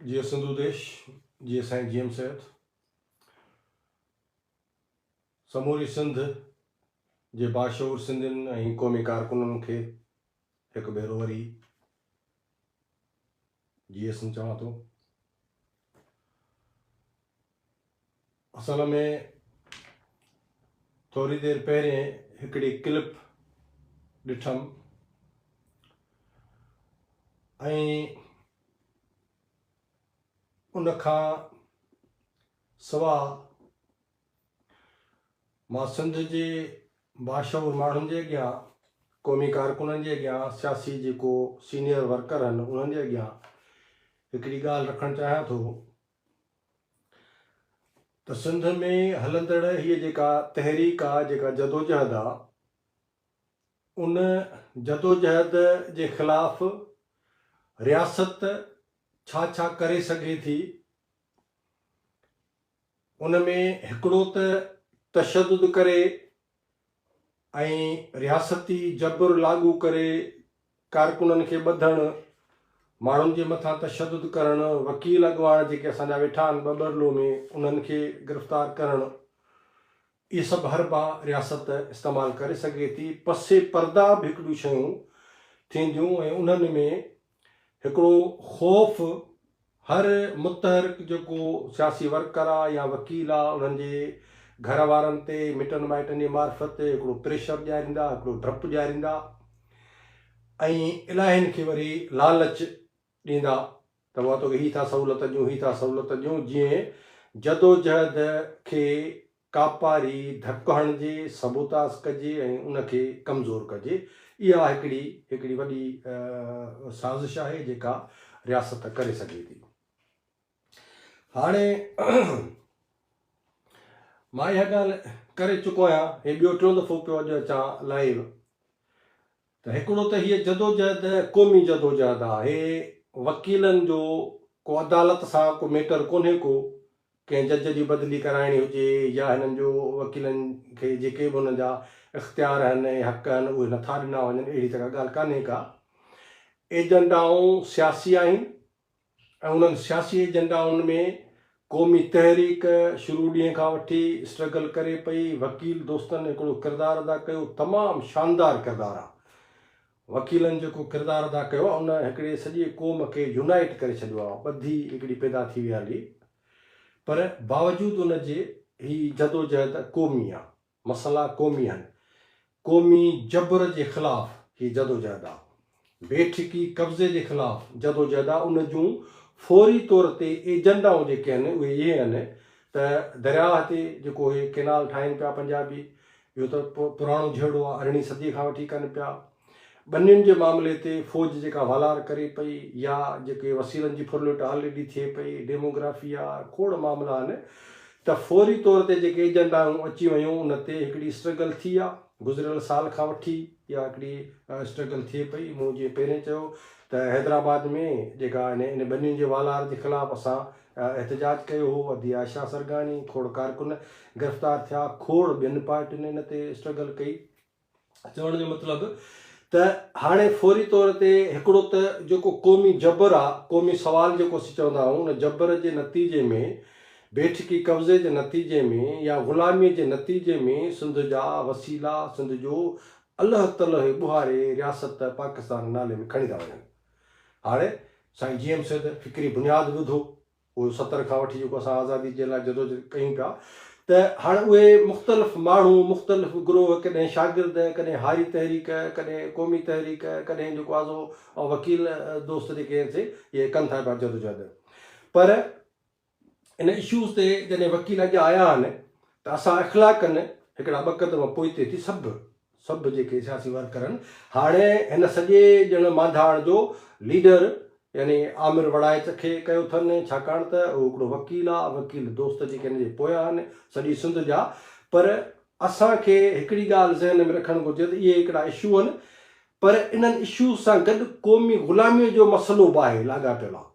जीअं सिंधु देश, जीअं साईं जीएम सैद, समूरी सिंध जे बाशऊर सिंधियुनि ऐं क़ौमी कारकुननि खे हिकु भेरो वरी जीएसएम चवां थो। असल में थोरी देरि पहिरें हिकिड़ी क्लिप ॾिठमि ऐं उन खां सवाइ मां सिंध जे बाशऊर माण्हुनि जे अॻियां, क़ौमी कारकुननि जे अॻियां, सियासी जेको सीनियर वर्कर आहिनि उन्हनि जे अॻियां हिकिड़ी ॻाल्हि रखणु चाहियां थो त सिंध में हलंदड़ हीअ जेका तहरीक आहे, जेका जदोजहद आहे, उन जदोजहद जे ख़िलाफ़ रियासत छा छा करे सघे थी। उन में हिकिड़ो त तशद्दुद करे ऐं रियासती जबर लागू करे कारकुननि खे ॿधणु, माण्हुनि जे मथां तशद्दुद करणु, वकील अॻवान जेके असांजा वेठा आहिनि ॿ में उन्हनि खे गिरफ़्तार करणु, इहे सभु हरबा रियासत इस्तेमालु करे सघे थी। पसे पर्दा बि हिकिड़ियूं शयूं थींदियूं ऐं उन्हनि में हिकिड़ो ख़ौफ़ हर मुतहरिक जेको सियासी वर्कर आहे या वकील आहे उन्हनि जे घर वारनि ते, मिटनि माइटनि जे मार्फत हिकिड़ो प्रेशर ॾियारींदा, हिकिड़ो डपु ॾियारींदा ऐं इलाहियुनि खे वरी लालच ॾींदा त उहा तोखे ही था सहूलियत ॾियूं, ही था सहूलियत ॾियूं, जीअं जदोजहद खे कापारी धकु हणिजे, सबूतास कजे ऐं उनखे कमज़ोर कजे। इहा हिकिड़ी वॾी साज़िश आहे जेका रियासत करे सघे थी। हाणे मां इहा ॻाल्हि करे चुको आहियां, हे ॿियो टियों दफ़ो पियो अॼु अचां लाइव, त हिकिड़ो त हीअ जदोजहद क़ौमी जदोजहद आहे। हे वकीलनि जो को अदालत सां को मैटर कोन्हे, को कंहिं जज जी बदिली कराइणी हुजे या हिननि जो वकीलनि खे जेके बि हुननि जा इख़्तियार आहिनि, हक़ आहिनि, उहे नथा ॾिना वञनि, अहिड़ी तरह ॻाल्हि कान्हे का। एजेंडाऊं सियासी आहिनि ऐं उन्हनि सियासी एजेंडाउनि में क़ौमी तहरीक शुरू ॾींहं खां वठी स्ट्रगल करे पई। वकील दोस्तनि हिकिड़ो किरदारु अदा कयो, तमामु शानदारु किरदारु आहे। वकीलनि जेको किरदारु अदा कयो आहे उन हिकिड़े सॼे क़ौम खे यूनाइट करे छॾियो आहे, ॿधी हिकिड़ी पैदा थी वई हली। पर बावजूदि उनजे ही जदोजहद क़ौमी आहे, मसइला क़ौमी आहिनि। क़ौमी जबर जे ख़िलाफ़ ही जदोजहद आहे, बेठिकी कब्ज़े जे ख़िलाफ़ जदोजहद आहे। उन जूं फौरी तौर ते एजेंडाऊं जेके आहिनि उहे इहे आहिनि त दरियाह ते जेको हे केनाल ठाहिनि पिया पंजाबी, इहो त पुराणो झेड़ो आहे, 18वीं सदी खां वठी कनि पिया। ॿनियुनि जे मामले ते फ़ौज जेका वालार करे पई, या जेके वसीलनि जी फुरलट ऑलरेडी थिए पई, डेमोग्राफी आहे, खोड़ मामला आहिनि, त फौरी तौर ते जेके एजेंडाऊं अची वियूं उन ते हिकिड़ी स्ट्रगल थी आहे। गुज़िरियल साल खां वठी इहा हिकिड़ी स्ट्रगल थिए पई। मूं जीअं पहिरें चयो त हैदराबाद में जेका इन ॿनियुनि जे वालार जे ख़िलाफ़ु असां एहतजाज कयो हो, अदी आशा सरगानी, खोड़ कारकुन गिरफ़्तार थिया, खोड़ ॿियनि पार्टियुनि इन ते स्ट्रगल कई। चवण जो मतिलबु त हाणे फौरी तौर ते हिकिड़ो त जेको क़ौमी जबर आहे, क़ौमी सवाल जेको असीं चवंदा आहियूं, उन जबर जे नतीजे में, बेठिकी कब्ज़े जे नतीजे में या ग़ुलामीअ जे नतीजे में सिंध जा वसीला, सिंध जो अलाह तलह ॿुहारे रियासत पाकिस्तान नाले में खणी था वञनि। हाणे साईं जीएम सैद फ़िक्री बुनियादु विधो, उहो 70 खां वठी जेको असां आज़ादी जे लाइ जदोजहद कयूं पिया, त हाणे उहे मुख़्तलिफ़ माण्हू, मुख़्तलिफ़ ग्रोह, कॾहिं शागिर्द, कॾहिं हारी तहरीक, कॾहिं क़ौमी तहरीक, कॾहिं जेको आज़ो वकील दोस्त जेके आहिनि से इहे कनि था पिया जदोजहद। पर इन इशूज़ ते जॾहिं वकील अॻियां आया आहिनि त असां इख़्लाक़नि हिकिड़ा 2 क़दम पोइते थी सभु जेके सियासी वर्कर आहिनि। हाणे हिन सॼे ॼण मांधाण जो लीडर यानी आमिर वड़ाइच खे कयो अथनि, छाकाणि त उहो हिकिड़ो वकील आहे, वकील दोस्त जेके हिन जे पोयां आहिनि सॼी सिंध जा। पर असांखे हिकिड़ी ॻाल्हि ज़हन में रखणु घुरिजे त इहे हिकिड़ा इशू आहिनि, पर इन्हनि इशूज़ सां गॾु क़ौमी ग़ुलामीअ जो मसइलो बि आहे लाॻापियल आहे।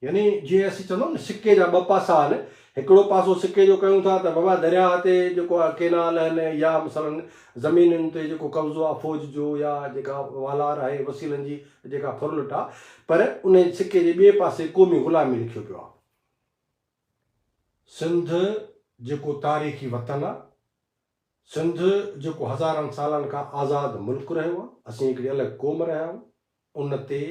यानी जीअं असीं चवंदा आहियूं न, सिके जा 2 पासा आहिनि, हिकिड़ो पासो सिके जो कयूं था त बाबा दरिया ते जेको आहे केनाल आहिनि या मसलन ज़मीनुनि ते जेको कब्ज़ो आहे फ़ौज जो या जेका वालार आहे वसीलनि जी जेका फुरलुट आहे, पर उन सिके जे ॿिए पासे क़ौमी ग़ुलामी लिखियो पियो आहे। सिंध जेको तारीख़ी वतन आहे, सिंध जेको हज़ारनि सालनि खां आज़ादु मुल्क रहियो आहे, असीं हिकिड़ी अलॻि क़ौम रहिया आहियूं। उन ते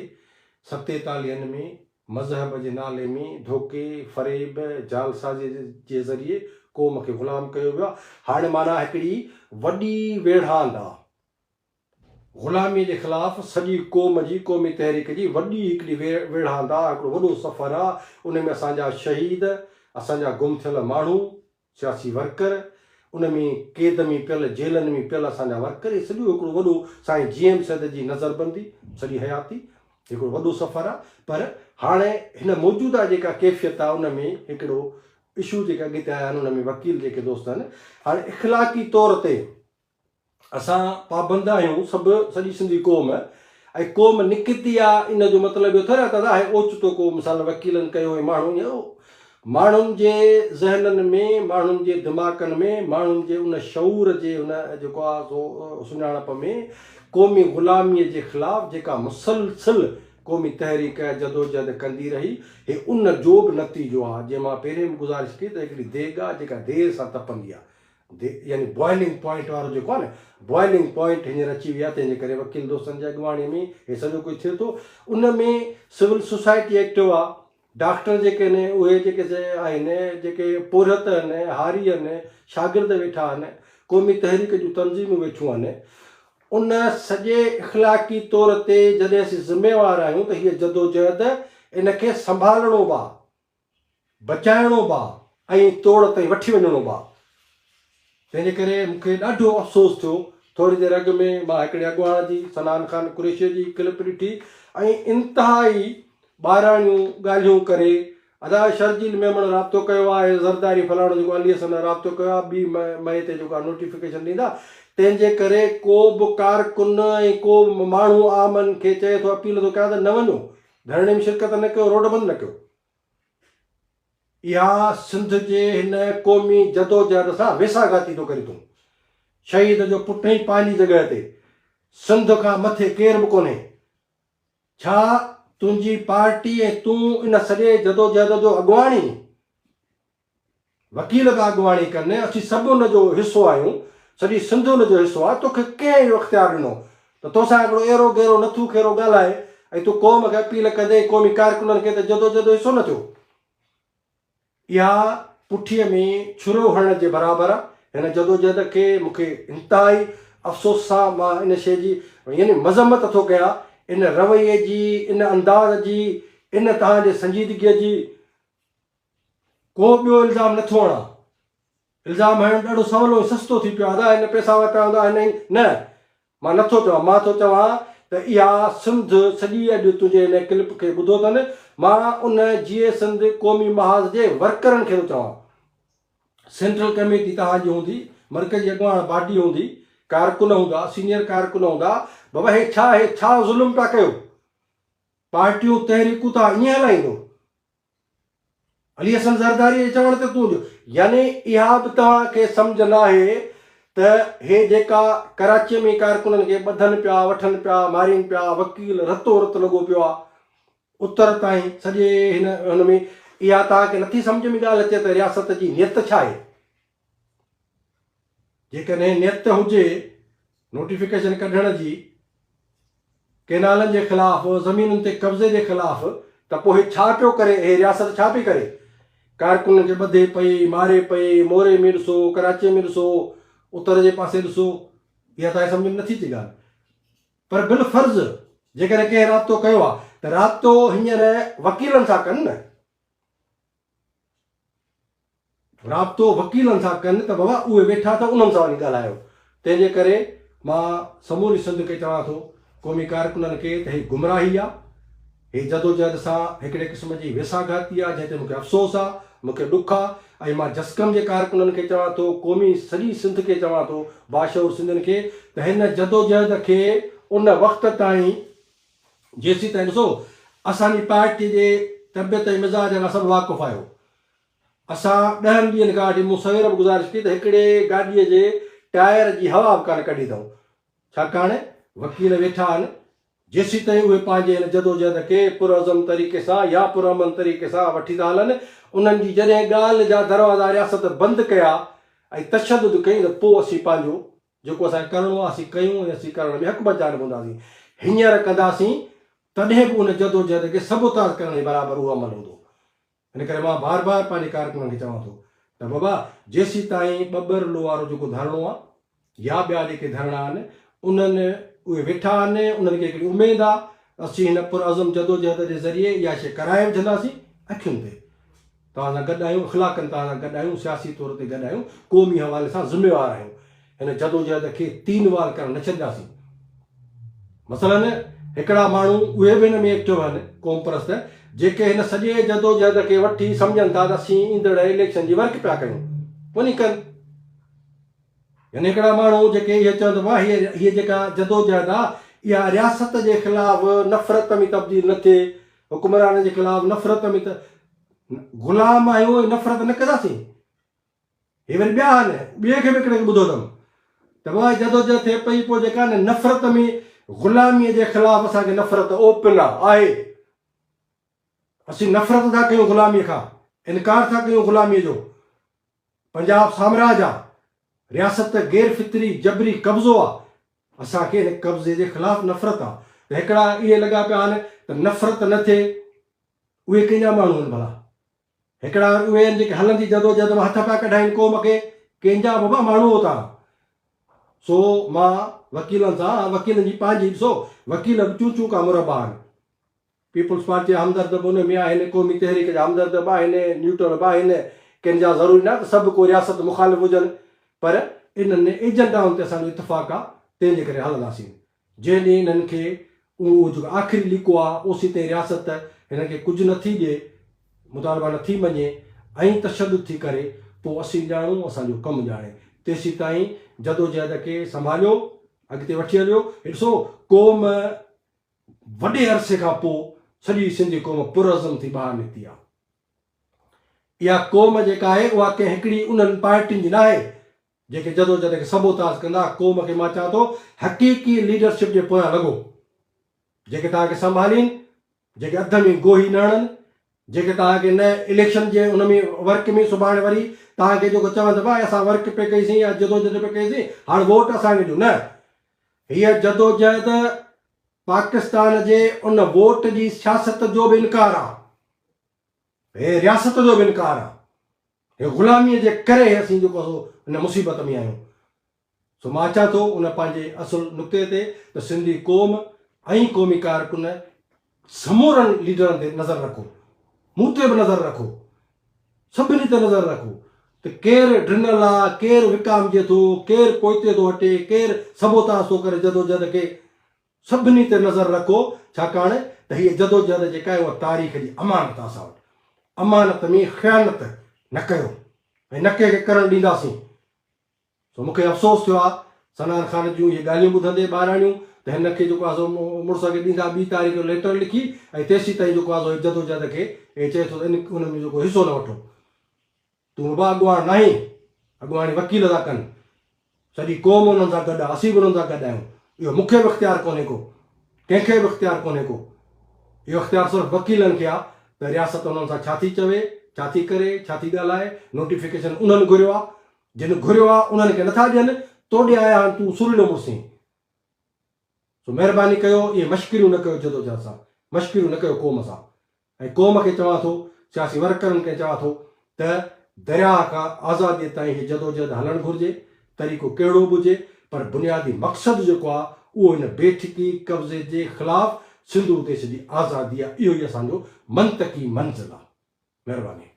47 में मज़हब जे नाले में धोखे फ़रेब जालसाज़ी जे ज़रिए क़ौम खे ग़ुलाम कयो वियो आहे। हाणे माना हिकिड़ी वॾी वेढ़ांद आहे ग़ुलामी जे ख़िलाफ़ सॼी क़ौम जी क़ौमी तहरीक जी वॾी हिकिड़ी वेढ़ांद आहे, हिकिड़ो वॾो सफ़र आहे। उन में असांजा शहीद, असांजा गुम थियल माण्हू, सियासी वर्कर, उन में क़ैद में पियल, जेलनि में पियल असांजा वर्कर, इहे सॼो हिकिड़ो वॾो साईं GM सैद जी नज़रबंदी सॼी हयाती हिकिड़ो वॾो सफ़र आहे। पर हाणे हिन मौजूदा जेका कैफ़ियत आहे उन में हिकिड़ो इशू जेके अॻिते आया आहिनि, उन में वकील जेके दोस्त आहिनि, हाणे इख़लाक़ी तौर ते असां पाबंद आहियूं सभु, सॼी सिंधी क़ौम, ऐं क़ौम निकिती आहे। इन जो मतिलबु इहो थोरे त आहे ओचितो को मिसाल वकीलनि कयो ऐं माण्हुनि जे ज़हननि में, माण्हुनि जे दिमाग़नि में, माण्हुनि जे उन शऊर जे उन जेको आहे सो सुञाणप में क़ौमी ग़ुलामीअ जे ख़िलाफ़ जेका मुसलसिल क़ौमी तहरीक जदोजहद कंदी रही, हे उन जो बि नतीजो आहे। जंहिं मां पहिरें बि गुज़ारिश कई त हिकिड़ी देग आहे जेका देरि सां तपंदी आहे, यानी बॉइलिंग पॉइंट वारो जेको आहे न, बॉइलिंग पॉइंट हींअर अची विया। तंहिंजे करे वकील दोस्तनि जे अॻुवाणी में हे सॼो कुझु थिए थो। उन में सिविल सोसाइटी एक्टिव आहे, डॉक्टर जेके आहिनि उहे जेके आहिनि, जेके पुरहत आहिनि, हारी आहिनि, शागिर्द वेठा आहिनि, क़ौमी तहरीक जूं तंज़ीमूं वेठियूं आहिनि। उन सॼे इख़लाक़ी तौर ते जॾहिं असीं ज़िम्मेवार आहियूं त हीअ जदोजहद इन खे संभालणो बि आहे, बचाइणो बि आहे ऐं तोड़ ताईं वठी वञिणो बि आहे। तंहिंजे करे मूंखे ॾाढो अफ़सोस थियो, थोरी देरि अॻु में मां हिकिड़े अॻुवाण जी सनान ख़ान कुरैशी जी क्लिप ॾिठी ऐं इंतिहाई ॿाराणियूं ॻाल्हियूं करे अदा शर्जील मेमण राब्तो कयो आहे, ज़रदारी फलाणो जेको अलीअ सां राब्तो कयो आहे, 2 मई ते जेको आहे नोटिफिकेशन ॾींदा। तंहिंजे करे को बि कारकुन ऐं को माण्हू आमनि खे चए थो, अपील थो कयां त न वञो, धरणे में शिरकत न कयो, रोड बंदि न कयो। इहा सिंध जे हिन क़ौमी जदोजहद सां वेसाघाती थो करे तूं। शहीद जो पुट ई पंहिंजी जॻह ते, सिंध खां मथे केर बि कोन्हे। छा तुंहिंजी पार्टी ऐं तूं इन सॼे जदोजहद जो अॻुवाणी, वकील बि अॻुवाणी कनि, असीं सभु हुन जो हिसो आहियूं, सॼी सिंध हुन जो हिसो आहे। तोखे कंहिं इहो इख़्तियार ॾिनो त तोसां हिकिड़ो अहिड़ो गहिरो नथू खेरो ॻाल्हाए ऐं तूं क़ौम खे अपील कंदे क़ौमी कारकुननि खे त जदोजहद जो हिसो न थियो? इहा पुठीअ में छुरो हणण जे बराबरि आहे। हिन जदोजहद खे मूंखे इंतिहाई अफ़सोस सां मां इन शइ जी यानी मज़म्मत थो कयां, इन रवैये जी, इन अंदाज़ जी, इन तव्हांजे संजीदगीअ जी। को ॿियो इल्ज़ाम नथो हणां, इल्ज़ाम हणणु ॾाढो सवलो ऐं सस्तो थी पियो आहे। हिन पैसा वरिता हूंदा, हिन न, मां नथो चवां, मां थो चवां त इहा सिंध सॼी अॼु तुंहिंजे हिन क्लिप खे ॿुधो अथनि, मां उन जीए सिंध क़ौमी महाज़ जे वर्करनि खे थो चवां। सेंट्रल कमेटी तव्हांजी हूंदी, मर्कज़ी अॻुवाण बॉडी हूंदी, कारकुन हूंदा, सीनियर कारकुन हूंदा, बाबा हे छा ज़ुल्म पिया कयो? पार्टियूं तहरीकूं था ईअं हलाईंदो? अली हसन ज़रदारी जे चवण ते तूं, यानी इहा बि तव्हांखे सम्झ न आहे त हे जेका कराचीअ में कारकुननि खे ॿधनि पिया, वठनि पिया, मारीनि पिया, वकील रतो रत लॻो पियो आहे उतर ताईं सॼे हुन में, इहा तव्हांखे नथी सम्झ में ॻाल्हि अचे त रियासत जी नियत छा आहे? जेकॾहिं नियत हुजे नोटिफिकेशन कढण जी, केनालनि जे ख़िलाफ़, ज़मीनुनि ते कब्ज़े जे ख़िलाफ़, त पोइ हे छा पियो करे? हे रियासत छा पई करे? कारकुननि खे ॿधे पई, मारे पई, मोरे में ॾिसो, कराचीअ में ॾिसो, उतर जे पासे ॾिसो, इहा तव्हांखे सम्झ में नथी अचे ॻाल्हि। पर बिल फर्ज़ जेकॾहिं कंहिं राब्तो कयो आहे त राब्तो हींअर वकीलनि सां कनि न, राब्तो वकीलनि सां कनि त बाबा उहे वेठा त उन्हनि सां वञी ॻाल्हायो। तंहिंजे करे मां समूरी सिंध खे चवां थो, क़ौमी कारकुननि खे, त हीअ गुमराही आहे, हीअ जदोजहद सां हिकिड़े क़िस्म जी वेसाघाती आहे, जंहिं ते मूंखे अफ़सोस आहे, मूंखे ॾुख आहे। ऐं मां जस्कम जे कारकुननि खे चवां थो, क़ौमी सॼी सिंध खे चवां थो, बाशऊर सिंधियुनि खे, त हिन जदोजहद खे उन वक़्त ताईं, जेसीं ताईं ॾिसो असांजी पार्टी जे तबियत ऐं मिज़ाज खां सभु वाक़ुफ़ु आहियो, असां 10 ॾींहंनि खां वठी मूं सवेर बि गुज़ारिश कई त हिकिड़े गाॾीअ जे टायर जी हवा बि कान कढी अथऊं, छाकाणि वकील वेठा आहिनि जेसीं ताईं उहे पंहिंजे हिन जदोजहद खे पुरअज़म तरीक़े सां या पुरअमन तरीक़े सां वठी था हलनि। उन्हनि जी जॾहिं ॻाल्हि जा दरवाज़ा रियासत बंदि कया ऐं तशदुद कई त पोइ असीं पंहिंजो जेको असांखे करिणो आहे असीं कयूं ऐं असीं करण में हक़ बचाइण हूंदासीं। हींअर कंदासीं तॾहिं बि उन जदोजहद खे सबूताज़ करण जे बराबरि उहो अमल हूंदो। इन करे मां बार बार पंहिंजे कारकुननि खे चवां थो त बाबा जेसीं ताईं ॿ वारो जेको धरणो आहे या ॿिया जेके धरणा आहिनि उन्हनि उहे वेठा आहिनि, उन्हनि खे हिकिड़ी उमेदु आहे असीं हिन पुरअज़म जदोजहद जे ज़रिए इहा शइ कराए विझंदासीं। अखियुनि ते तव्हां सां गॾु आहियूं, इख़्लाक़नि तव्हां सां गॾु आहियूं, सियासी तौर ते गॾु आहियूं, क़ौमी हवाले सां ज़िम्मेवार आहियूं। हिन जदोजहद खे तीनवार करणु न छॾंदासीं। मसलन हिकिड़ा माण्हू उहे बि हिन में एक्टिव आहिनि क़ौम परस्त जेके हिन सॼे जदोजहद खे वठी सम्झनि था त असीं ईंदड़ इलेक्शन जी वर्क पिया कयूं, वञी कनि। यानी हिकिड़ा माण्हू जेके इहे चवनि था हीअ जेका जदोजहद आहे इहा रियासत जे ख़िलाफ़ नफ़रत में तब्दील न थिए, हुकुमरान जे ख़िलाफ़ नफ़रत में त ग़ुलाम आहियूं नफ़रत न कंदासीं। हे वरी ॿिया आहिनि, ॿिए खे बि हिकिड़े खे ॿुधो अथमि त भाई जदोजहद थिए पई पोइ जेका न नफ़रत में ग़ुलामीअ जे ख़िलाफ़ असांखे नफ़रत ओपन आहे, असीं नफ़रत था कयूं ग़ुलामीअ खां, इनकार था कयूं ग़ुलामीअ जो। पंजाब साम्राज्य आहे, रियासत गैर फितरी जबरी कब्ज़ो आहे, असांखे हिन कब्ज़े जे ख़िलाफ़ नफ़रत आहे। त हिकिड़ा इहे लॻा पिया आहिनि त नफ़रत न थिए, उहे कंहिंजा माण्हू आहिनि भला? हिकिड़ा उहे आहिनि जेके हलंदी जदोजहद मां हथ पिया कढाइनि क़ौम खे, कंहिंजा बाबा माण्हू होता। सो मां वकीलनि सां, वकीलनि जी पंहिंजी ॾिसो वकील बि चूं चूं का मुरबा आहिनि। पीपुल्स पार्टी जा हमदर्द बि उन में आहिनि, क़ौमी तहरीक जा हमदर्द बि आहिनि, न्यूट्रल बि आहिनि। कंहिंजा ज़रूरी न त सभु को रियासत मुखालिफ़ हुजनि, पर इन्हनि एजेंडाउनि ते असांजो इतफ़ाक़ आहे, तंहिंजे करे हलंदासीं। जंहिं ॾींहुं इन्हनि खे उहो जेको आख़िरी लिको आहे ओसी ताईं रियासत हिन खे कुझु नथी ॾिए, मुतालबा नथी मञे ऐं तशदुद थी करे, पोइ असीं ॼाणूं असांजो कमु ॼाणे। तेसीं ताईं जदोजहद खे संभालियो, अॻिते वठी हलियो। ॾिसो क़ौम वॾे अरसे खां पोइ सॼी सिंधी क़ौम पुरअज़म थी ॿाहिरि निकिती आहे। इहा क़ौम जेका आहे उहा कंहिं हिकिड़ी उन्हनि पार्टियुनि जी न आहे जेके जदोजहद खे सबूताज़ कंदा। क़ौम खे मां चवां थो हक़ीक़ी लीडरशिप जे पोयां लॻो, जेके तव्हांखे संभालीनि, जेके अध में गोही न हणनि, जेके तव्हांखे न इलेक्शन जे हुन में वर्क में सुभाणे वरी तव्हांखे जेको चवनि भाई असां वर्क पे कईसीं या जदोजहद पे कईसीं हाणे वोट असांखे ॾियो, न। हीअ जदोजहद पाकिस्तान जे उन वोट जी सियासत जो बि इनकार आहे, हे रियासत जो बि इनकार आहे। हे ग़ुलामीअ जे करे असीं जेको हिन मुसीबत में आहियूं। सो मां अचां थो उन पंहिंजे असुल नुक़्ते ते त सिंधी क़ौम ऐं क़ौमी कारकुन समूरनि लीडरनि ते नज़र रखो, मूं ते बि नज़र रखो, सभिनी ते नज़र रखो त केरु ड्रिनल आहे, केरु विकामजे थो, केरु पोइते थो हटे, केरु सबूताज़ थो करे जदोजहद खे, सभिनी ते नज़र रखो। छाकाणि त हीअ जदोजहद जेका आहे उहा तारीख़ जी अमानत आहे असां वटि। अमानत में ख़यानत न कयो ऐं न कंहिंखे करणु ॾींदासीं। सो मूंखे अफ़सोस थियो आहे सनान ख़ान जूं इहे ॻाल्हियूं ॿुधंदे ॿाहिराणियूं त हिन खे जेको आहे सो मुड़ुस खे ॾींदा 2 तारीख़ जो लेटर लिखी ऐं तेसीं ताईं जेको आहे सो जदोजहद खे ऐं चए थो त हुन में जेको हिसो न वठो, तूं बाबा अॻुवाण न आहीं, अॻुवाणी वकील था कनि, सॼी क़ौम उन्हनि सां गॾु आहे, असीं बि उन्हनि सां गॾु आहियूं। इहो मूंखे बि इख़्तियार कोन्हे को, कंहिंखे बि इख़्तियार कोन्हे को, इहो इख़्तियार सिर्फ़ु वकीलनि खे आहे त रियासत उन्हनि सां छा थी चवे, छा थी करे, छा थी ॻाल्हाए। नोटिफिकेशन उन्हनि घुरियो आहे, जिन घुरियो आहे उन्हनि खे नथा ॾियनि, तोॾे आया आहिनि तूं सुरीलो मुड़ुसीं। सो महिरबानी कयो, इहे मश्किरियूं न कयो जदोजहद सां, मश्किरियूं न कयो क़ौम सां। ऐं क़ौम खे चवां थो, सियासी वर्करनि खे चवां थो त दरिया खां आज़ादीअ ताईं हीअ जदोजहद हलणु घुरिजे, तरीक़ो कहिड़ो बि हुजे, पर बुनियादी मक़सदु जेको आहे उहो हिन बेठिकी कब्ज़े जे ख़िलाफ़ सिंधु देश जी आज़ादी आहे। इहो ई असांजो मंतकी मंज़िल आहे। महिरबानी।